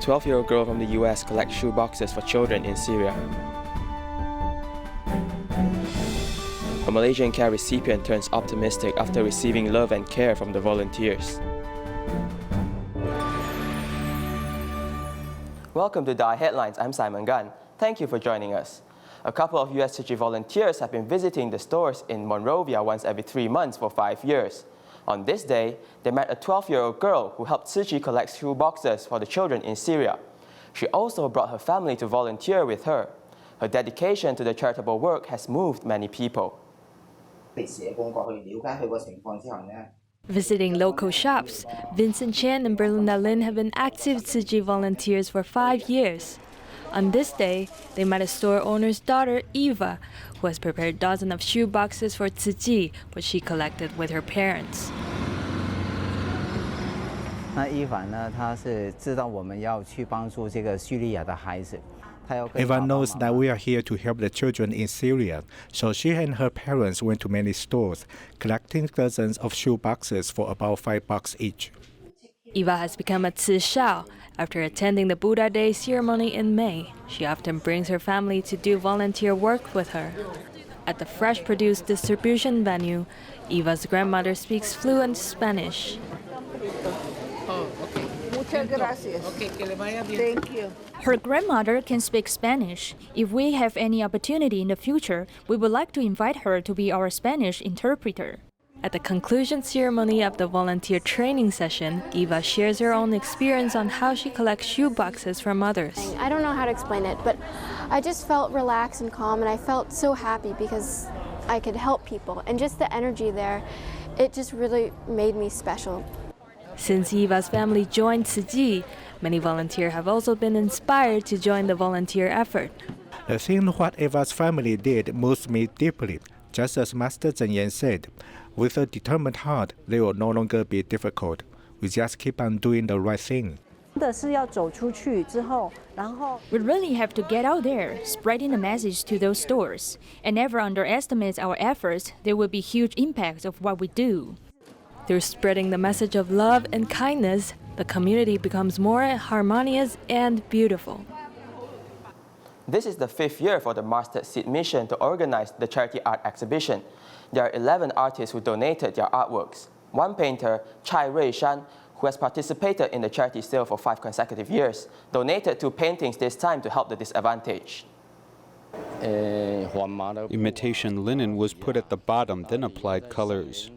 12-year-old girl from the US collects shoe boxes for children in Syria. A Malaysian care recipient turns optimistic after receiving love and care from the volunteers. Welcome to Dai Headlines. I'm Simon Gan. Thank you for joining us. A couple of US Tzu Chi volunteers have been visiting the stores in Monrovia once every 3 months for 5 years. On this day, they met a 12-year-old girl who helped Tzu Chi collect shoe boxes for the children in Syria. She also brought her family to volunteer with her. Her dedication to the charitable work has moved many people. Visiting local shops, Vincent Chen and Berlinda Lin have been active Tzu Chi volunteers for 5 years. On this day, they met a store owner's daughter, Eva, who has prepared dozens of shoe boxes for Tzu Chi, which she collected with her parents. Eva knows that we are here to help the children in Syria, so she and her parents went to many stores, collecting dozens of shoe boxes for about $5 each. Eva has become a Tzu Shao. After attending the Buddha Day ceremony in May, she often brings her family to do volunteer work with her. At the fresh produce distribution venue, Eva's grandmother speaks fluent Spanish. Thank you. Her grandmother can speak Spanish. If we have any opportunity in the future, we would like to invite her to be our Spanish interpreter. At the conclusion ceremony of the volunteer training session, Eva shares her own experience on how she collects shoe boxes from others. I don't know how to explain it, but I just felt relaxed and calm, and I felt so happy because I could help people. And just the energy there, it just really made me special. Since Eva's family joined Tzu Chi, many volunteers have also been inspired to join the volunteer effort. The thing what Eva's family did moves me deeply, just as Master Zhen Yan said. With a determined heart, they will no longer be difficult. We just keep on doing the right thing. We really have to get out there, spreading the message to those stores. And never underestimate our efforts. There will be huge impacts of what we do. Through spreading the message of love and kindness, the community becomes more harmonious and beautiful. This is the 5th year for the Mustard Seed Mission to organize the charity art exhibition. There are 11 artists who donated their artworks. One painter, Chai Rui Shan, who has participated in the charity sale for 5 consecutive years, donated 2 paintings this time to help the disadvantaged. Imitation linen was put at the bottom, then applied colors.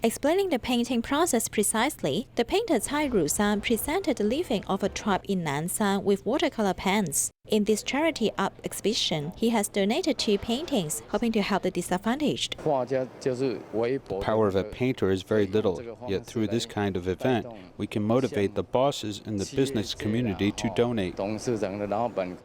Explaining the painting process precisely, the painter Cai Rushan presented the living of a tribe in Nanshan with watercolor pens. In this charity art exhibition, he has donated 2 paintings, hoping to help the disadvantaged. The power of a painter is very little, yet through this kind of event, we can motivate the bosses in the business community to donate.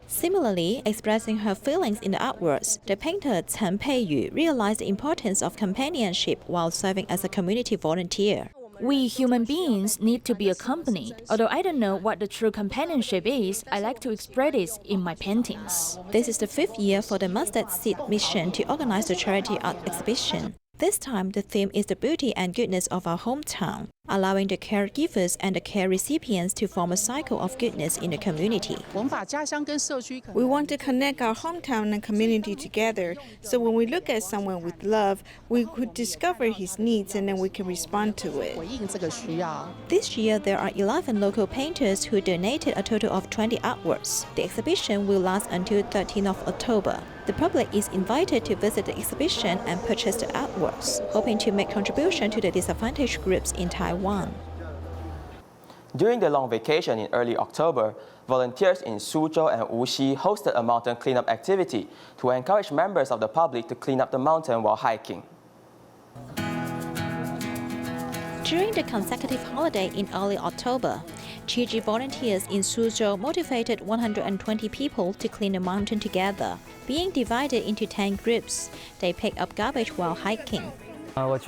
Similarly, expressing her feelings in the artworks, the painter Chen Peiyu realized the importance of companionship while serving as a community volunteer. We human beings need to be accompanied. Although I don't know what the true companionship is, I like to express it in my paintings. This is the 5th year for the Mustard Seed Mission to organize the charity art exhibition. This time, the theme is the beauty and goodness of our hometown, allowing the caregivers and the care recipients to form a cycle of goodness in the community. We want to connect our hometown and community together, so when we look at someone with love, we could discover his needs and then we can respond to it. This year, there are 11 local painters who donated a total of 20 artworks. The exhibition will last until 13th of October. The public is invited to visit the exhibition and purchase the artworks, hoping to make contribution to the disadvantaged groups in Taiwan. During the long vacation in early October, volunteers in Suzhou and Wuxi hosted a mountain cleanup activity to encourage members of the public to clean up the mountain while hiking. During the consecutive holiday in early October, Tzu Chi volunteers in Suzhou motivated 120 people to clean the mountain together. Being divided into 10 groups, they pick up garbage while hiking. I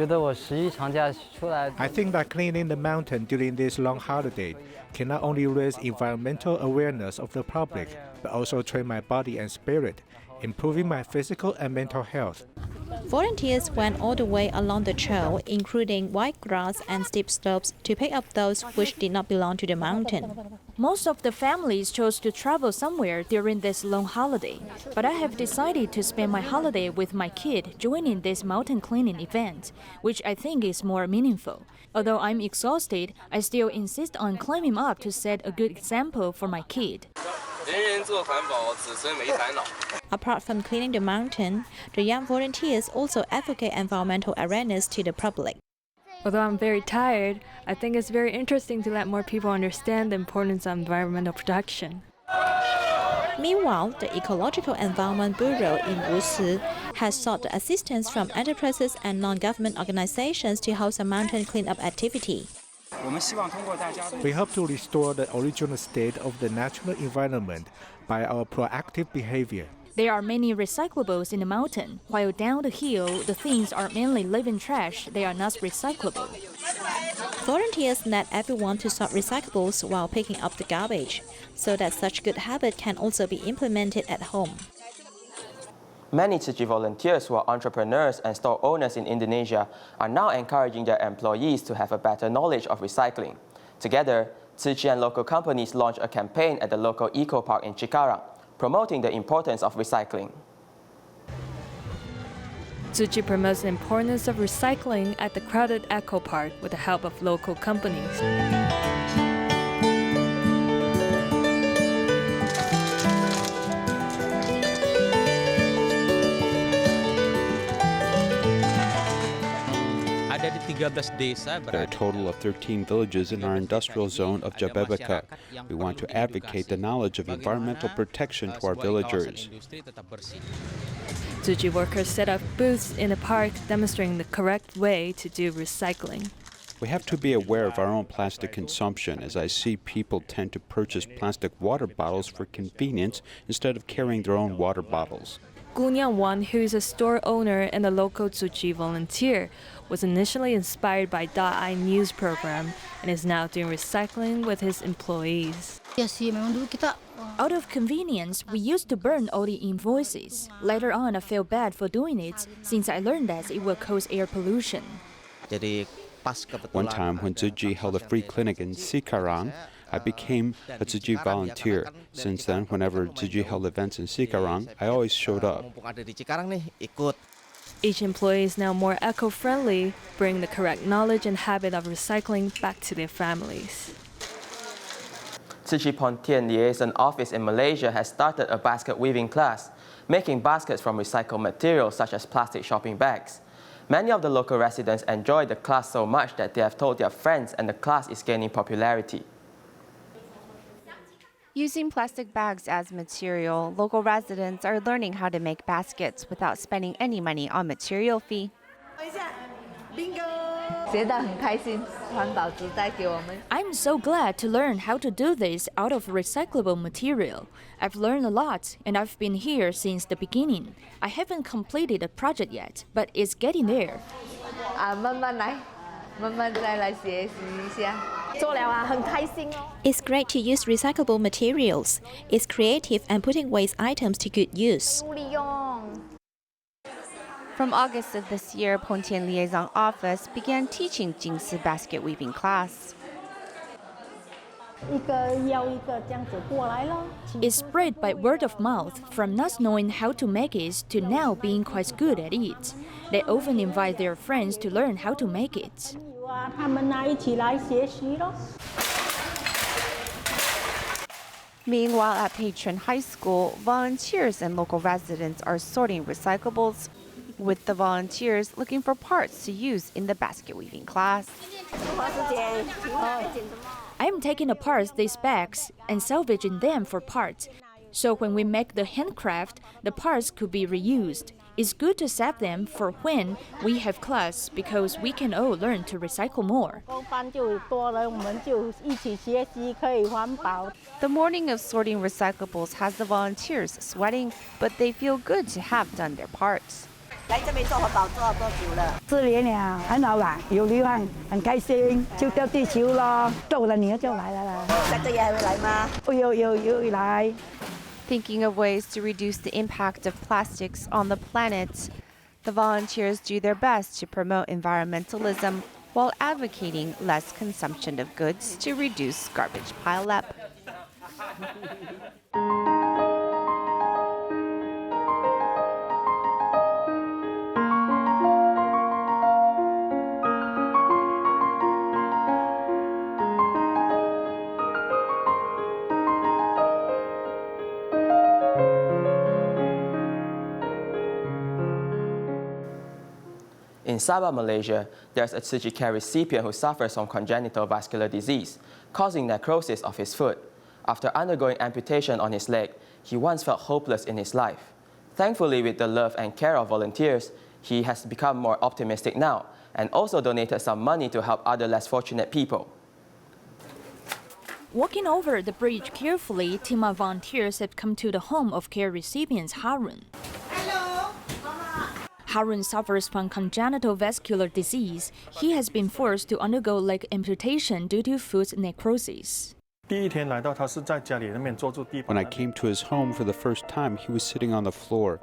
think that cleaning the mountain during this long holiday can not only raise environmental awareness of the public, but also train my body and spirit. improving my physical and mental health. Volunteers went all the way along the trail, including wide grass and steep slopes, to pick up those which did not belong to the mountain. Most of the families chose to travel somewhere during this long holiday, but I have decided to spend my holiday with my kid joining this mountain cleaning event, which I think is more meaningful. Although I'm exhausted, I still insist on climbing up to set a good example for my kid. Apart from cleaning the mountain, the young volunteers also advocate environmental awareness to the public. Although I'm very tired, I think it's very interesting to let more people understand the importance of environmental protection. Meanwhile, the Ecological Environment Bureau in Wusi has sought assistance from enterprises and non-government organizations to host a mountain cleanup activity. We hope to restore the original state of the natural environment by our proactive behavior. There are many recyclables in the mountain, while down the hill, the things are mainly living trash. They are not recyclable. Volunteers let everyone to sort recyclables while picking up the garbage, so that such good habit can also be implemented at home. Many Tzu Chi volunteers who are entrepreneurs and store owners in Indonesia are now encouraging their employees to have a better knowledge of recycling. Together, Tzu Chi and local companies launched a campaign at the local eco park in Cikarang, promoting the importance of recycling. Tzu Chi promotes the importance of recycling at the crowded eco park with the help of local companies. There are a total of 13 villages in our industrial zone of Jabebeka. We want to advocate the knowledge of environmental protection to our villagers. Tzu Chi workers set up booths in the park demonstrating the correct way to do recycling. We have to be aware of our own plastic consumption, as I see people tend to purchase plastic water bottles for convenience instead of carrying their own water bottles. Gu Nyang-wan, who is a store owner and a local Tzu Chi volunteer, was initially inspired by Da-I News program and is now doing recycling with his employees. Out of convenience, we used to burn all the invoices. Later on, I felt bad for doing it, since I learned that it will cause air pollution. One time when Tzu Chi held a free clinic in Cikarang, I became a Tzu Chi volunteer. Since then, whenever Tzu Chi held events in Cikarang, I always showed up. Each employee is now more eco-friendly, bringing the correct knowledge and habit of recycling back to their families. Tzu Chi Pontian Liaison Office in Malaysia has started a basket weaving class, making baskets from recycled materials such as plastic shopping bags. Many of the local residents enjoyed the class so much that they have told their friends, and the class is gaining popularity. Using plastic bags as material, local residents are learning how to make baskets without spending any money on material fee. I'm so glad to learn how to do this out of recyclable material. I've learned a lot, and I've been here since the beginning. I haven't completed a project yet, but it's getting there. It's great to use recyclable materials. It's creative and putting waste items to good use. From August of this year, Pontian Liaison Office began teaching Jingsi basket weaving class. It's spread by word of mouth, from not knowing how to make it to now being quite good at it. They often invite their friends to learn how to make it. Meanwhile, at Patron High School, volunteers and local residents are sorting recyclables, with the volunteers looking for parts to use in the basket weaving class. I am taking apart these bags and salvaging them for parts. So when we make the handcraft, the parts could be reused. It's good to save them for when we have class, because we can all learn to recycle more. The morning of sorting recyclables has the volunteers sweating, but they feel good to have done their parts. Thinking of ways to reduce the impact of plastics on the planet, the volunteers do their best to promote environmentalism while advocating less consumption of goods to reduce garbage pileup. In Sabah, Malaysia, there's a Tzu Chi care recipient who suffers from congenital vascular disease, causing necrosis of his foot. After undergoing amputation on his leg, he once felt hopeless in his life. Thankfully, with the love and care of volunteers, he has become more optimistic now and also donated some money to help other less fortunate people. Walking over the bridge carefully, team of volunteers have come to the home of care recipients Harun. Harun suffers from congenital vascular disease. He has been forced to undergo leg amputation due to foot necrosis. When I came to his home for the first time, he was sitting on the floor.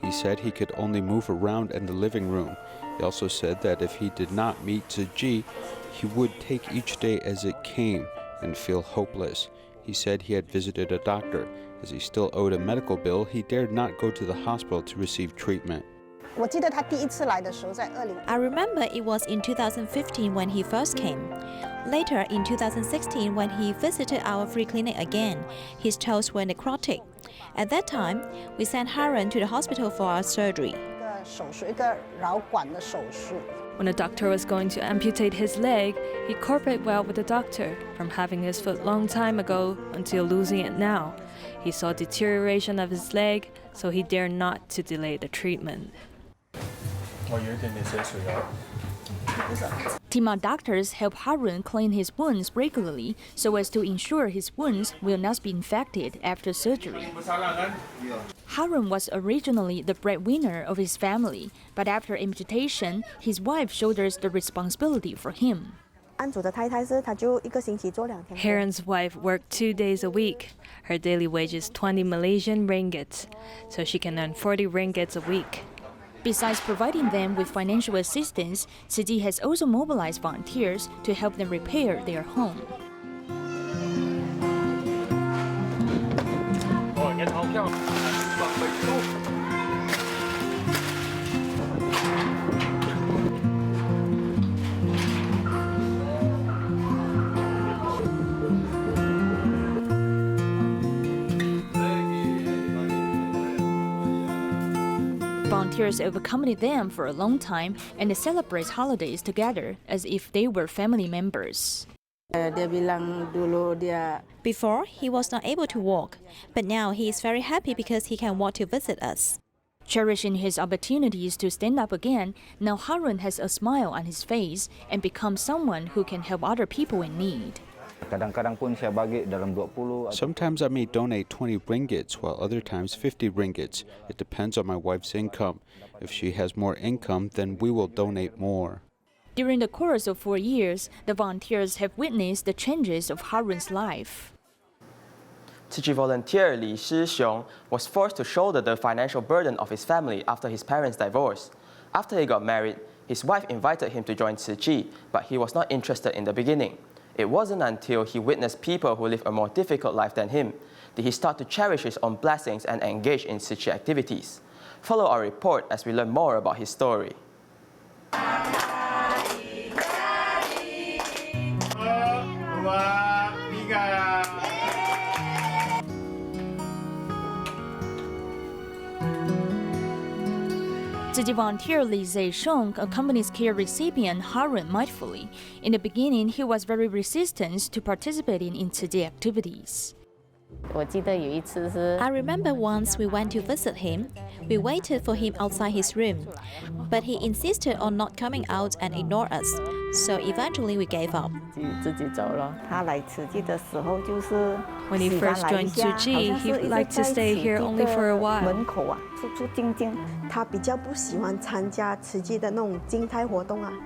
He said he could only move around in the living room. He also said that if he did not meet Tzu Chi, he would take each day as it came and feel hopeless. He said he had visited a doctor. As he still owed a medical bill, he dared not go to the hospital to receive treatment. I remember it was in 2015 when he first came. Later, in 2016, when he visited our free clinic again, his toes were necrotic. At that time, we sent Harun to the hospital for our surgery. When the doctor was going to amputate his leg, he cooperated well with the doctor, from having his foot long time ago until losing it now. He saw deterioration of his leg, so he dared not to delay the treatment. Tima doctors help Harun clean his wounds regularly so as to ensure his wounds will not be infected after surgery. Harun was originally the breadwinner of his family, but after amputation, his wife shoulders the responsibility for him. Harun's wife worked 2 days a week. Her daily wage is 20 Malaysian ringgits, so she can earn 40 ringgits a week. Besides providing them with financial assistance, Tzu Chi has also mobilized volunteers to help them repair their home. Volunteers have accompanied them for a long time and they celebrate holidays together as if they were family members. Before, he was not able to walk, but now he is very happy because he can walk to visit us. Cherishing his opportunities to stand up again, now Harun has a smile on his face and becomes someone who can help other people in need. Sometimes I may donate 20 ringgits, while other times 50 ringgits. It depends on my wife's income. If she has more income, then we will donate more. During the course of 4 years, the volunteers have witnessed the changes of Harun's life. Tzu Chi volunteer Li Shixiong was forced to shoulder the financial burden of his family after his parents' divorce. After he got married, his wife invited him to join Tzu Chi, but he was not interested in the beginning. It wasn't until he witnessed people who live a more difficult life than him did he start to cherish his own blessings and engage in Tzu Chi activities. Follow our report as we learn more about his story. Tzu Chi volunteer Li Zeshong accompanies care recipient Harun mindfully. In the beginning, he was very resistant to participating in Tzu Chi activities. I remember once we went to visit him. We waited for him outside his room, but he insisted on not coming out and ignored us. So eventually we gave up. When he first joined Tzu Chi, he liked to stay here only for a while.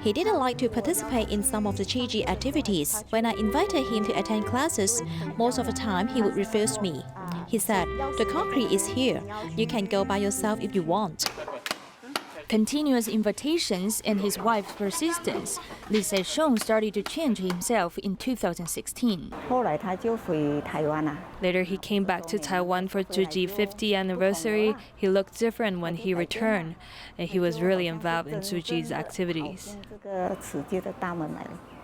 He didn't like to participate in some of the Tzu Chi activities. When I invited him to attend classes, most of the time he would refuse me. He said, "The concrete is here. You can go by yourself if you want." Continuous invitations and his wife's persistence, Lee Se-shong started to change himself in 2016. Later, he came back to Taiwan for Tzu Chi's 50th anniversary. He looked different when he returned, and he was really involved in Tzu Chi's activities.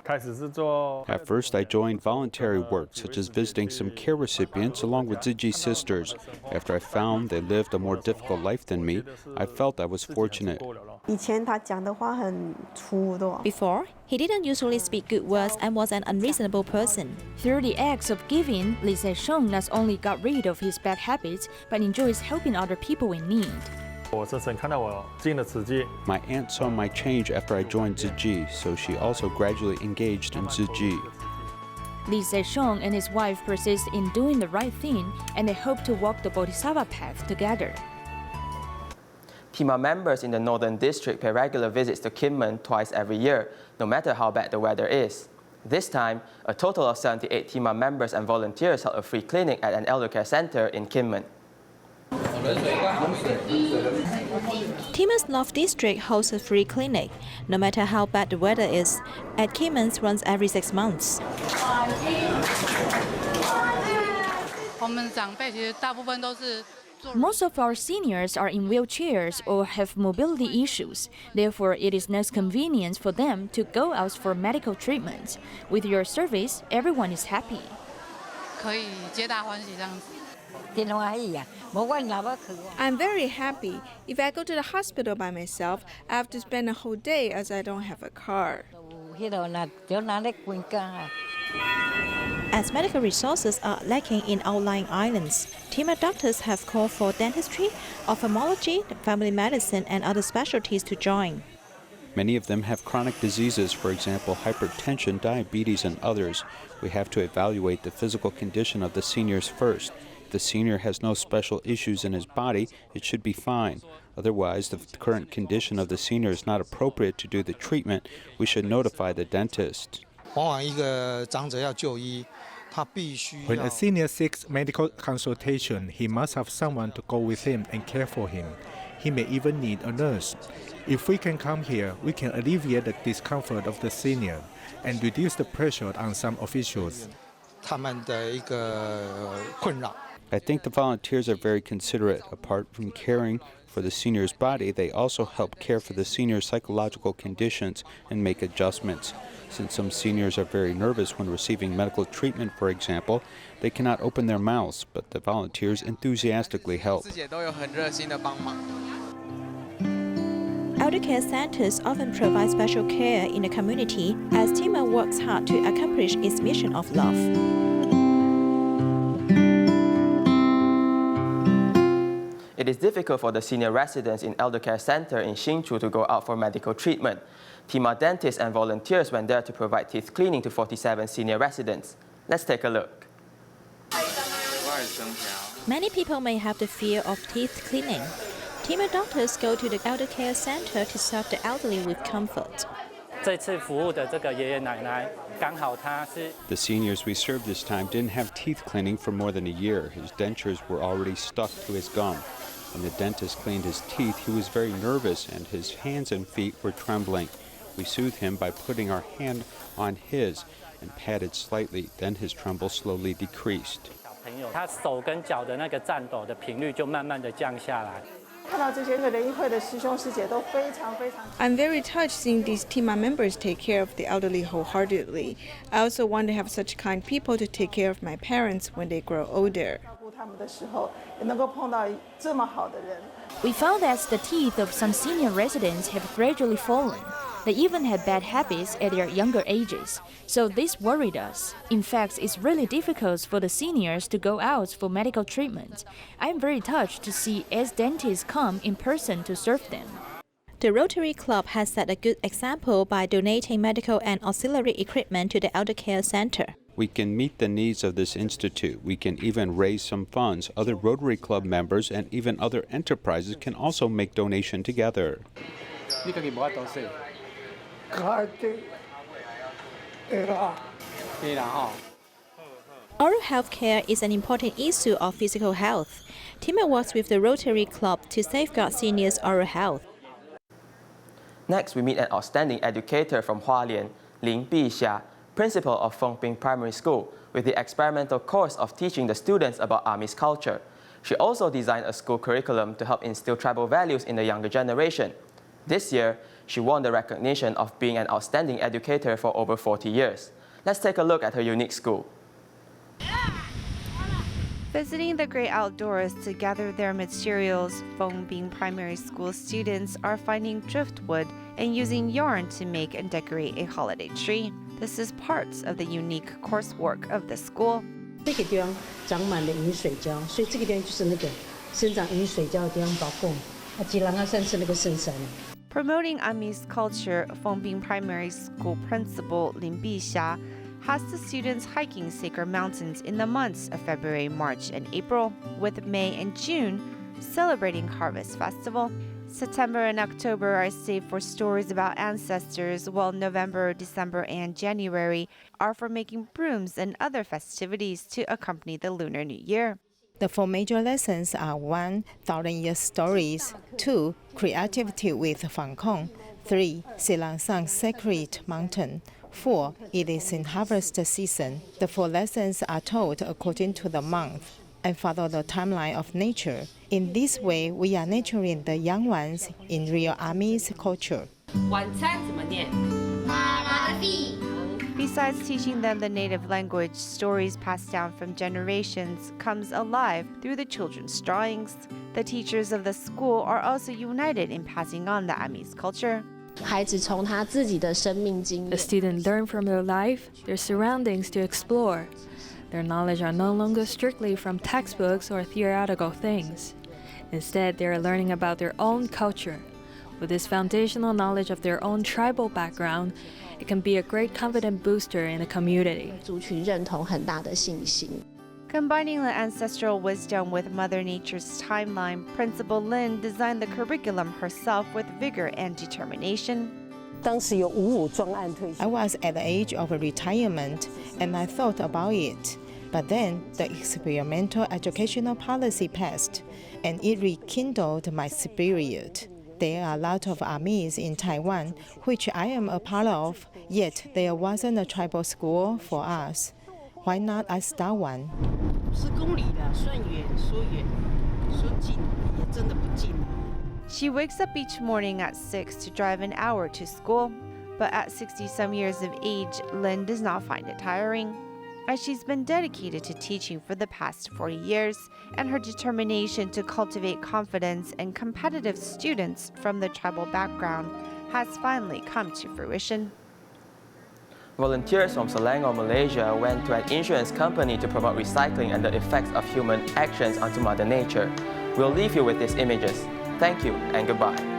At first, I joined voluntary work, such as visiting some care recipients along with Tzu Chi's sisters. After I found they lived a more difficult life than me, I felt I was fortunate. Before, he didn't usually speak good words and was an unreasonable person. Through the acts of giving, Lee Se-shong not only got rid of his bad habits, but enjoys helping other people in need. My aunt saw my change after I joined Tzu Chi, so she also gradually engaged in Tzu Chi. Lee Se-shong and his wife persist in doing the right thing, and they hope to walk the Bodhisattva path together. TIMA members in the Northern District pay regular visits to Kinmen twice every year, no matter how bad the weather is. This time, a total of 78 TIMA members and volunteers held a free clinic at an elder care center in Kinmen. Tima's North District hosts a free clinic, no matter how bad the weather is. At Kinmen's runs every 6 months. Most of our seniors are in wheelchairs or have mobility issues. Therefore, it is not convenient for them to go out for medical treatment. With your service, everyone is happy. I'm very happy. If I go to the hospital by myself, I have to spend a whole day as I don't have a car. As medical resources are lacking in outlying islands, TIMA doctors have called for dentistry, ophthalmology, family medicine, and other specialties to join. Many of them have chronic diseases, for example, hypertension, diabetes, and others. We have to evaluate the physical condition of the seniors first. If the senior has no special issues in his body, it should be fine. Otherwise, if the current condition of the senior is not appropriate to do the treatment, we should notify the dentist. When a senior seeks medical consultation, he must have someone to go with him and care for him. He may even need a nurse. If we can come here, we can alleviate the discomfort of the senior and reduce the pressure on some officials. I think the volunteers are very considerate. Apart from caring for the senior's body, they also help care for the senior's psychological conditions and make adjustments. Since some seniors are very nervous when receiving medical treatment, for example, they cannot open their mouths, but the volunteers enthusiastically help. Elder care centers often provide special care in the community as TIMA works hard to accomplish its mission of love. It is difficult for the senior residents in Elder Care Center in Hsinchu to go out for medical treatment. TIMA dentists and volunteers went there to provide teeth cleaning to 47 senior residents. Let's take a look. Many people may have the fear of teeth cleaning. TIMA doctors go to the Elder Care Center to serve the elderly with comfort. The seniors we served this time didn't have teeth cleaning for more than a year. His dentures were already stuck to his gum. When the dentist cleaned his teeth, he was very nervous and his hands and feet were trembling. We soothed him by putting our hand on his and patted slightly. Then his tremble slowly decreased. I'm very touched seeing these TIMA members take care of the elderly wholeheartedly. I also want to have such kind people to take care of my parents when they grow older. We found that the teeth of some senior residents have gradually fallen. They even had bad habits at their younger ages. So this worried us. In fact, it's really difficult for the seniors to go out for medical treatment. I'm very touched to see as dentists come in person to serve them. The Rotary Club has set a good example by donating medical and auxiliary equipment to the Elder Care Center. We can meet the needs of this institute. We can even raise some funds. Other Rotary Club members and even other enterprises can also make donation together. Oral health care is an important issue of physical health. Tima works with the Rotary Club to safeguard seniors' oral health. Next, we meet an outstanding educator from Hualien, Lin Bixia, principal of Fengping Primary School, with the experimental course of teaching the students about Amis culture. She also designed a school curriculum to help instill tribal values in the younger generation. This year, she won the recognition of being an outstanding educator for over 40 years. Let's take a look at her unique school. Visiting the great outdoors to gather their materials, Fengping Primary School students are finding driftwood and using yarn to make and decorate a holiday tree. This is parts of the unique coursework of the school. 这个地方长满了饮水胶，所以这个地方就是那个生长饮水胶的地方保供。基隆它算是那个圣山。 Promoting Amis culture, Fengping Primary School principal Lin Bixia has the students hiking sacred mountains in the months of February, March, and April, with May and June celebrating Harvest Festival. September and October are saved for stories about ancestors, while November, December, and January are for making brooms and other festivities to accompany the Lunar New Year. The four major lessons are 1. 1,000-year stories, 2. Creativity with Fangkong, 3. Silangsang Sacred Mountain, 4. It is in harvest season. The four lessons are told according to the month and follow the timeline of nature. In this way, we are nurturing the young ones in real Amis culture. Besides teaching them the native language, stories passed down from generations comes alive through the children's drawings. The teachers of the school are also united in passing on the Amis culture. The students learn from their life, their surroundings to explore. Their knowledge are no longer strictly from textbooks or theoretical things. Instead, they are learning about their own culture. With this foundational knowledge of their own tribal background, it can be a great confidence booster in a community. Combining the ancestral wisdom with Mother Nature's timeline, Principal Lin designed the curriculum herself with vigor and determination. I was at the age of retirement and I thought about it. But then the experimental educational policy passed and it rekindled my spirit. There are a lot of Amis in Taiwan, which I am a part of, yet there wasn't a tribal school for us. Why not I start one? She wakes up each morning at 6 to drive an hour to school. But at 60-some years of age, Lin does not find it tiring, as she's been dedicated to teaching for the past 40 years, and her determination to cultivate confidence and competitive students from the tribal background has finally come to fruition. Volunteers from Selangor, Malaysia went to an insurance company to promote recycling and the effects of human actions onto Mother Nature. We'll leave you with these images. Thank you and goodbye.